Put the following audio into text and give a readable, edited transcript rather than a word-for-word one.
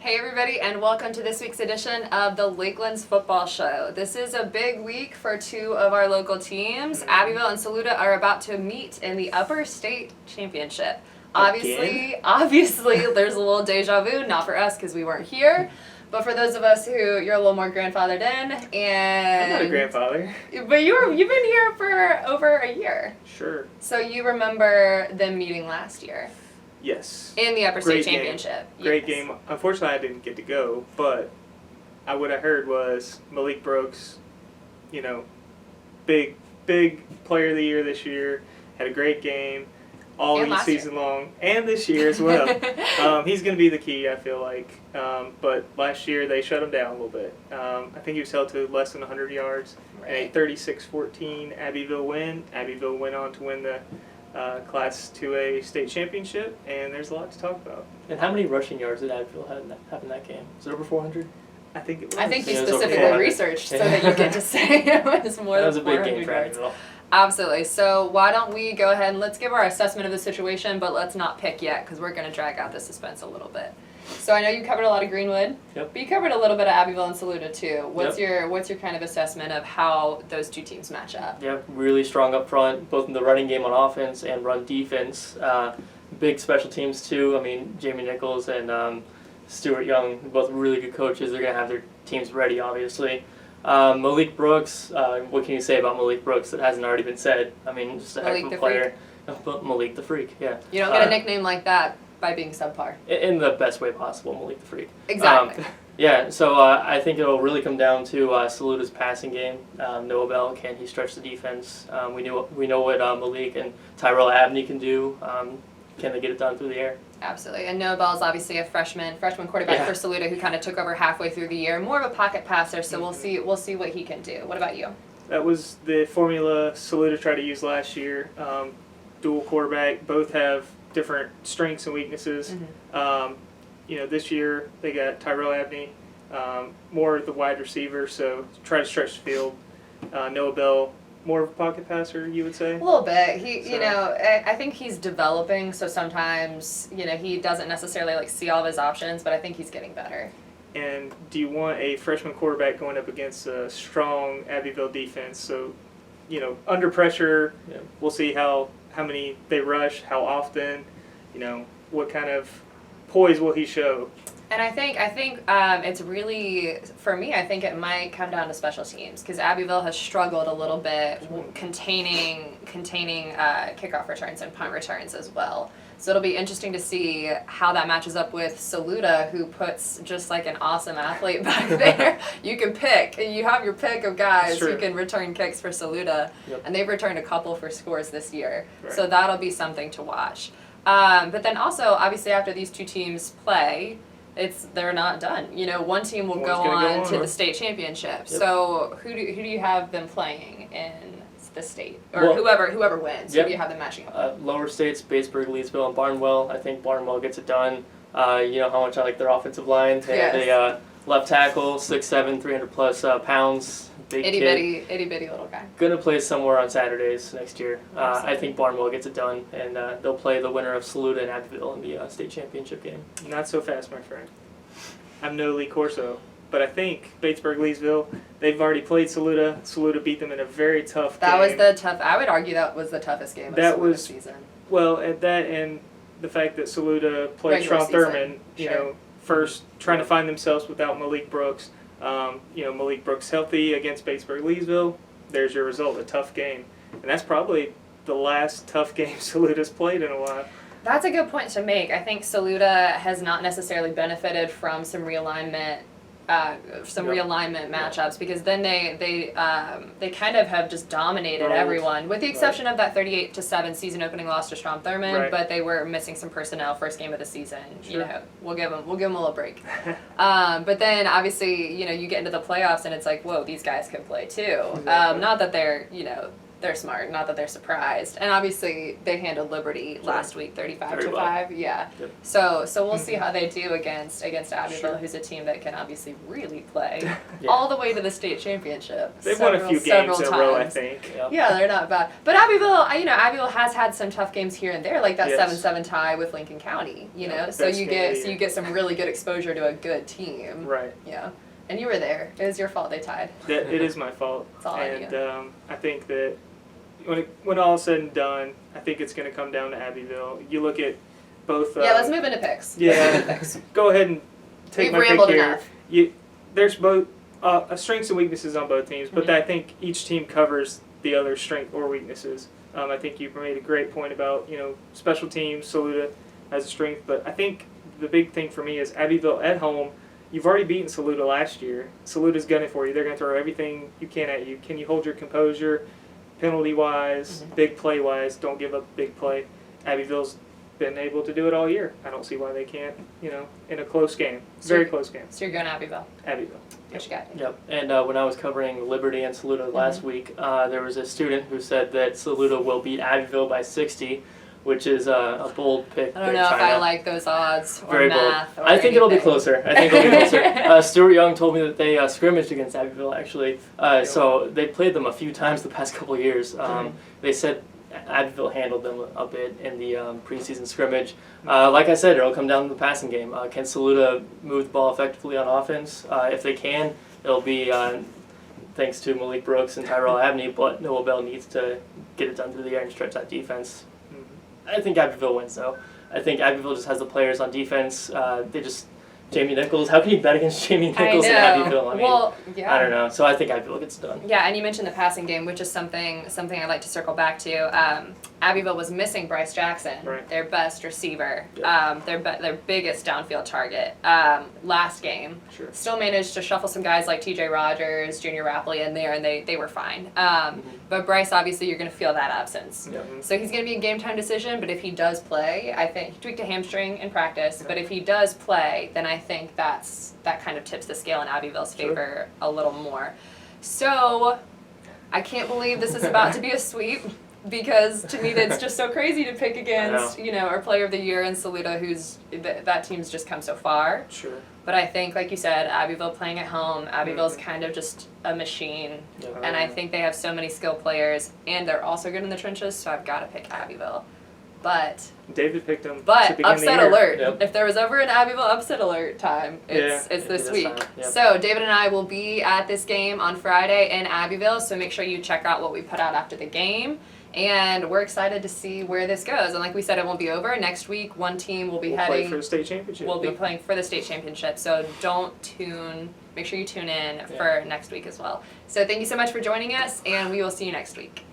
Hey everybody, and welcome to this week's edition of the Lakelands Football Show. This is a big week for two of our local teams. Abbeville and Saluda are about to meet in the Upper State Championship. Obviously, there's a little deja vu, not for us because we weren't here, but for those of us who you're a little more grandfathered in. And I'm not a grandfather. But you've been here for over a year. Sure. So you remember them meeting last year. Yes. In the Upper State Championship. Great game. Unfortunately, I didn't get to go, but what I heard was Malik Brooks, big player of the year this year, had a great game all season long, and this year as well. He's going to be the key, I feel like. But last year, they shut him down a little bit. I think he was held to less than 100 yards. Right. And a 36-14 Abbeville win. Abbeville went on to win the Class 2A state championship, and there's a lot to talk about. And how many rushing yards did Abbeville have in that game? Was it over 400? I think it was. I think you specifically researched so that you get to say it was more than 400 yards. That was a big game for Abbeville. Absolutely. So why don't we go ahead and let's give our assessment of the situation, but let's not pick yet because we're going to drag out the suspense a little bit. So I know you covered a lot of Greenwood, Yep. but you covered a little bit of Abbeville and Saluda too. What's your kind of assessment of how those two teams match up? Yeah, really strong up front, both in the running game on offense and run defense. Big special teams too. I mean, Jamie Nichols and Stuart Young, both really good coaches. They're going to have their teams ready, obviously. Malik Brooks, what can you say about Malik Brooks that hasn't already been said? I mean, just a heck of a player. Malik the Freak, yeah. You don't get a nickname like that by being subpar. In the best way possible, Malik the Freak. Exactly. So I think it'll really come down to Saluda's passing game. Noah Bell, can he stretch the defense? We know what Malik and Tyrell Abney can do. Can they get it done through the air? Absolutely. And Noah Bell is obviously a freshman quarterback for Saluda who kind of took over halfway through the year. More of a pocket passer, so we'll see what he can do. What about you? That was the formula Saluda tried to use last year. Dual quarterback, both have different strengths and weaknesses. This year they got Tyrell Abney, more the wide receiver, so try to stretch the field. Noah Bell, more of a pocket passer, you would say? A little bit. I think he's developing, so sometimes, he doesn't necessarily see all of his options, but I think he's getting better. And do you want a freshman quarterback going up against a strong Abbeville defense? So, under pressure, we'll see how many they rush, how often, what kind of poise will he show. And I think it's really, for me, I think it might come down to special teams because Abbeville has struggled a little bit containing kickoff returns and punt returns as well. So it'll be interesting to see how that matches up with Saluda, who puts just like an awesome athlete back there. You can pick. You have your pick of guys who can return kicks for Saluda, and they've returned a couple for scores this year. Right. So that'll be something to watch. But then also, obviously, after these two teams play, they're not done. One team will go on to the state championship. Yep. So who do you have them playing in the state, or whoever wins? Who do you have them matching up with? Lower states, Batesburg, Leesville, and Barnwell. I think Barnwell gets it done. You know how much I like their offensive line. They have a left tackle, 6'7", 300-plus pounds. Big itty bitty little guy. Gonna play somewhere on Saturdays next year. I think Barnwell gets it done, and they'll play the winner of Saluda and Abbeville in the state championship game. Not so fast, my friend. I'm no Lee Corso, but I think Batesburg, Leesville, they've already played Saluda. Saluda beat them in a very tough game. That was I would argue that was the toughest game of Saluda's season. Well, at that and the fact that Saluda played Sean Thurman, first trying to find themselves without Malik Brooks. Malik Brooks healthy against Batesburg, Leesville. There's your result, a tough game. And that's probably the last tough game Saluda's played in a while. That's a good point to make. I think Saluda has not necessarily benefited from some realignment matchups because then they kind of have just dominated everyone, with the exception of that 38-7 season opening loss to Strom Thurmond. But they were missing some personnel first game of the season. Sure. We'll give them a little break. But then obviously you get into the playoffs and it's like, whoa, these guys can play too. Exactly. Not that they're they're smart. Not that they're surprised. And obviously, they handled Liberty last week, 35-5. Yeah. Yep. So we'll see how they do against Abbeville, who's a team that can obviously really play all the way to the state championship. They've won a few games in a row, I think. Yeah, they're not bad. But Abbeville has had some tough games here and there, like that 7-7 tie with Lincoln County. You know, so you get some really good exposure to a good team. Right. Yeah. And you were there. It was your fault they tied. It is my fault. It's all on you. I think that when all is said and done, I think it's going to come down to Abbeville. You look at both. Let's move into picks. Yeah. Go ahead and take my pick here. There's both strengths and weaknesses on both teams, but I think each team covers the other strength or weaknesses. I think you made a great point about special teams. Saluda has a strength, but I think the big thing for me is Abbeville at home. You've already beaten Saluda last year. Saluda's gunning for you. They're going to throw everything you can at you. Can you hold your composure, penalty-wise, big play-wise? Don't give up big play. Abbeville's been able to do it all year. I don't see why they can't, in a close game. Very close game. So you're going Abbeville? Abbeville. What you got? Yep. And when I was covering Liberty and Saluda last week, there was a student who said that Saluda will beat Abbeville by 60. Which is a bold pick. I don't know if I like those odds or Very math. Bold. I think it'll be closer. Stuart Young told me that they scrimmaged against Abbeville, actually. So they played them a few times the past couple of years. They said Abbeville handled them a bit in the preseason scrimmage. Like I said, it'll come down to the passing game. Can Saluda move the ball effectively on offense? If they can, it'll be thanks to Malik Brooks and Tyrell Abney, but Noah Bell needs to get it done through the air and stretch that defense. I think Abbeville wins, though. I think Abbeville just has the players on defense. Jamie Nichols. How can you bet against Jamie Nichols in Abbeville? I don't know. So I think Abbeville gets done. Yeah, and you mentioned the passing game, which is something I'd like to circle back to. Abbeville was missing Bryce Jackson, their best receiver, their biggest downfield target last game. Sure. Still managed to shuffle some guys like T.J. Rogers, Junior Rapley in there, and they were fine. But Bryce, obviously, you're going to feel that absence. So he's going to be a game time decision, but if he does play, I think he tweaked a hamstring in practice, but if he does play, then I think that kind of tips the scale in Abbeville's favor a little more. So I can't believe this is about to be a sweep because to me that's just so crazy to pick against our player of the year in Saluda, who's that team's just come so far. Sure. But I think, like you said, Abbeville playing at home, Abbeville's kind of just a machine, and I think they have so many skilled players, and they're also good in the trenches, so I've got to pick Abbeville. But David picked them. But upset alert! Yep. If there was ever an Abbeville upset alert time, it's this week. Yep. So David and I will be at this game on Friday in Abbeville. So make sure you check out what we put out after the game, and we're excited to see where this goes. And like we said, it won't be over. Next week, one team will be heading play for the state championship. We'll be playing for the state championship. So make sure you tune in for next week as well. So thank you so much for joining us, and we will see you next week.